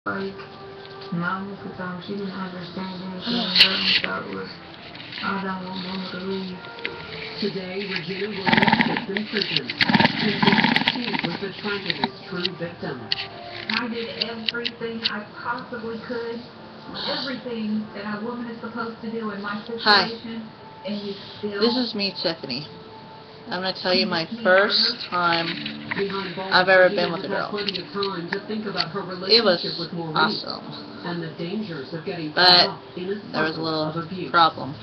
Like, Mom at the time, she didn't understand anything. Her thought was, I don't want Mama to leave. Today, Regina Williams sits in prison. She was the tragedy true victim. I did everything I possibly could, everything that a woman is supposed to do in my situation, and you still... This is me, Tiffany. I'm going to tell you my first time I've ever been with a girl. It was awesome. But there was a little problem.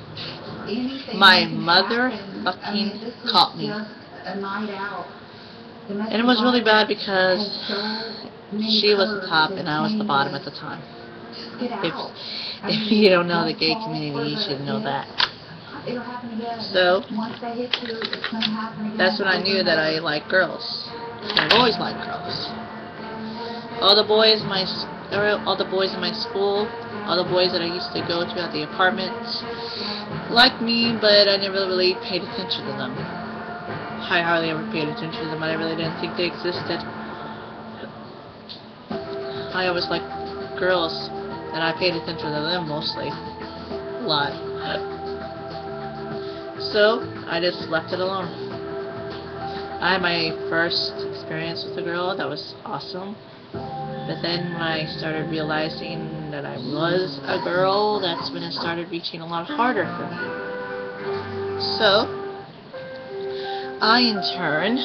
My mother fucking caught me. And it was really bad because she was the top and I was the bottom at the time. If you don't know the gay community, you should know that. So, that's when I knew that I liked girls. I've always liked girls. All the boys in my school, all the boys that I used to go to at the apartments liked me, but I never really paid attention to them. I hardly ever paid attention to them. I really didn't think they existed. I always liked girls, and I paid attention to them mostly. A lot. So, I just left it alone. I had my first experience with a girl that was awesome. But then when I started realizing that I was a girl, that's when it started reaching a lot harder for me. So, I in turn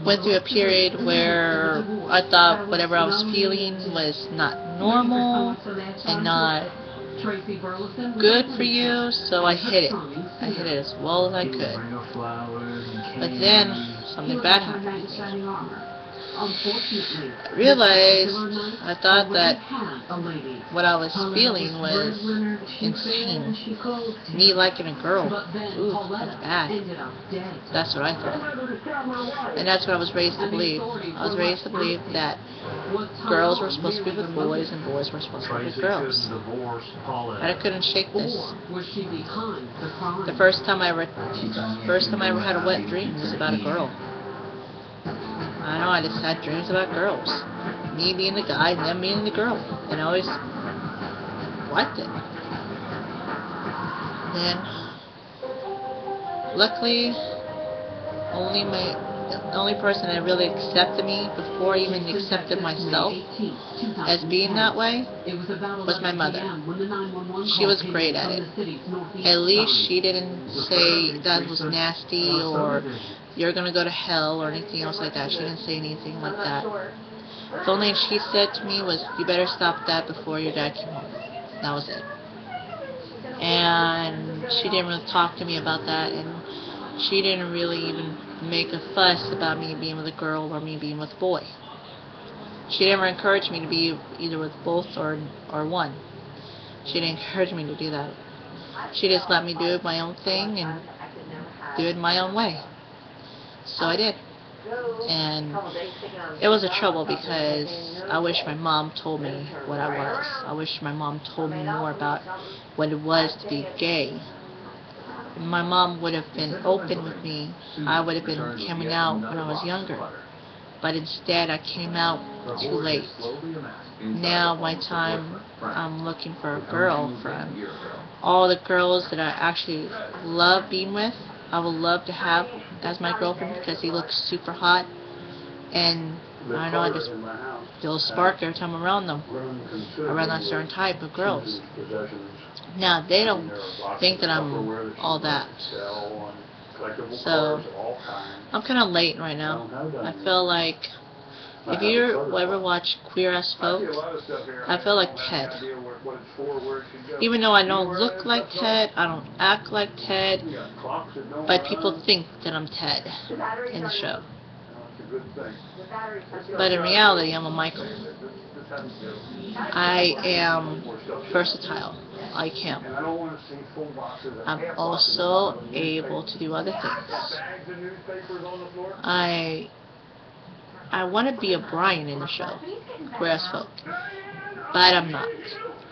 went through a period where I thought whatever I was feeling was not normal and not good for you, so I hid it. I hid it as well as I could. But then something bad happened. I realized, I thought that what I was feeling was insane. Me liking a girl. Ooh, that's bad. That's what I thought. And that's what I was raised to believe. I was raised to believe that girls were supposed to be with boys and boys were supposed to be with girls. And I couldn't shake this. The first time I ever had a wet dream was about a girl. I know, I just had dreams about girls. Me being the guy and them being the girl. And I always liked it. Then, luckily, the only person that really accepted me before I even accepted myself as being that way was my mother. She was great at it. At least she didn't say that was nasty or you're gonna go to hell or anything else like that. She didn't say anything like that. The only thing she said to me was, you better stop that before your dad came home. That was it. And she didn't really talk to me about that, and she didn't really even make a fuss about me being with a girl or me being with a boy. She never encouraged me to be either with both or one. She didn't encourage me to do that. She just let me do my own thing and do it my own way. So I did. And it was a trouble because I wish my mom told me what I was. I wish my mom told me more about what it was to be gay. If my mom would have been open with me, I would have been coming out when I was younger. But instead I came out too late. Now my time I'm looking for a girlfriend. All the girls that I actually love being with, I would love to have as my girlfriend because he looks super hot, and I know I just feel a spark every time I'm around them, around that certain type of girls. Now they don't think that I'm all that, so I'm kind of late right now. I feel like if you ever watch Queer as Folk, I feel like Ted. Even though I don't look like Ted, I don't act like Ted, but people think that I'm Ted in the show. But in reality, I'm a Michael. I am versatile, like him. I'm also able to do other things. I want to be a Brian in the show, Queer as Folk, but I'm not.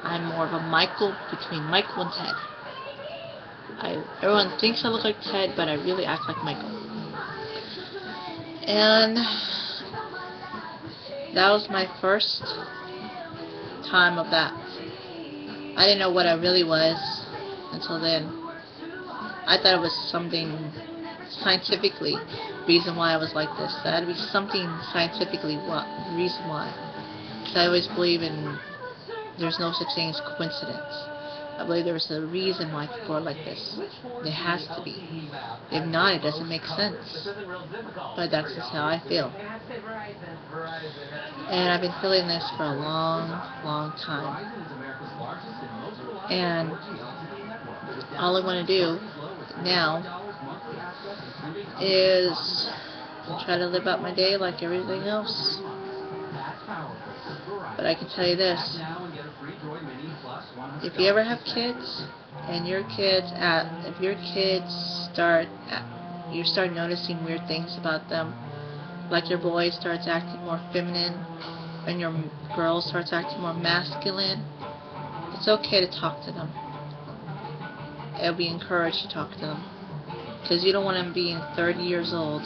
I'm more of a Michael between Michael and Ted. Everyone thinks I look like Ted, but I really act like Michael. And That was my first time of that. I didn't know what I really was until then. I thought it was something scientifically reason why I was like this. That had to be something scientifically reason why. Because I always believe in there's no such thing as coincidence. I believe there's a reason why people are like this. There has to be. If not, it doesn't make sense. But that's just how I feel. And I've been feeling this for a long, long time. And all I want to do now is try to live out my day like everything else. But I can tell you this, if you ever have kids, and you start noticing weird things about them, like your boy starts acting more feminine, and your girl starts acting more masculine, it's okay to talk to them. It'll be encouraged to talk to them. Because you don't want them being 30 years old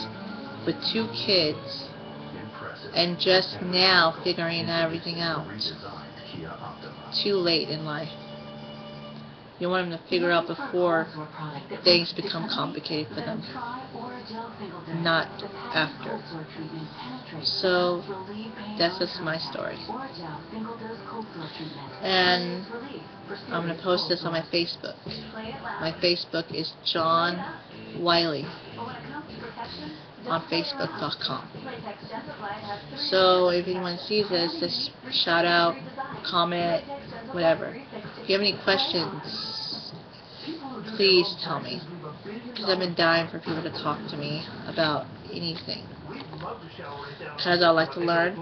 with 2 kids and just now figuring everything out. Too late in life. You want them to figure out before things become complicated for them, not after. So that's just my story. And I'm going to post this on my Facebook. My Facebook is John Wiley on Facebook.com. So if anyone sees this, just shout out, comment, whatever. If you have any questions, please tell me, because I've been dying for people to talk to me about anything. Because I like to learn,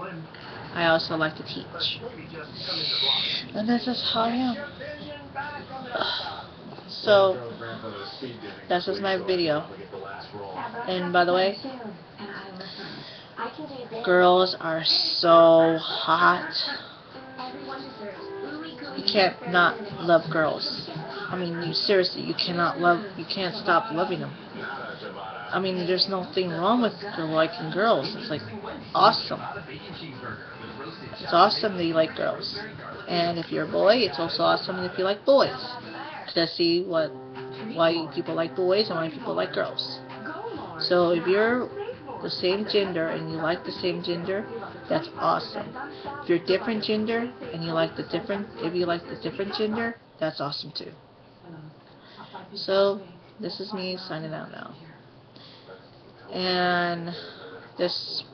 I also like to teach. And this is how I am. So, that's just my video. And by the way, girls are so hot. You can't not love girls. I mean, you can't stop loving them. I mean, there's nothing wrong with liking girls. It's like awesome. It's awesome that you like girls. And if you're a boy, it's also awesome if you like boys. Because I see why people like boys and why people like girls. So if you're the same gender and you like the same gender, that's awesome. If you're different gender and you like the different gender, that's awesome too. So this is me signing out now. And just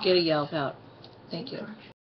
get a yelp out. Thank you.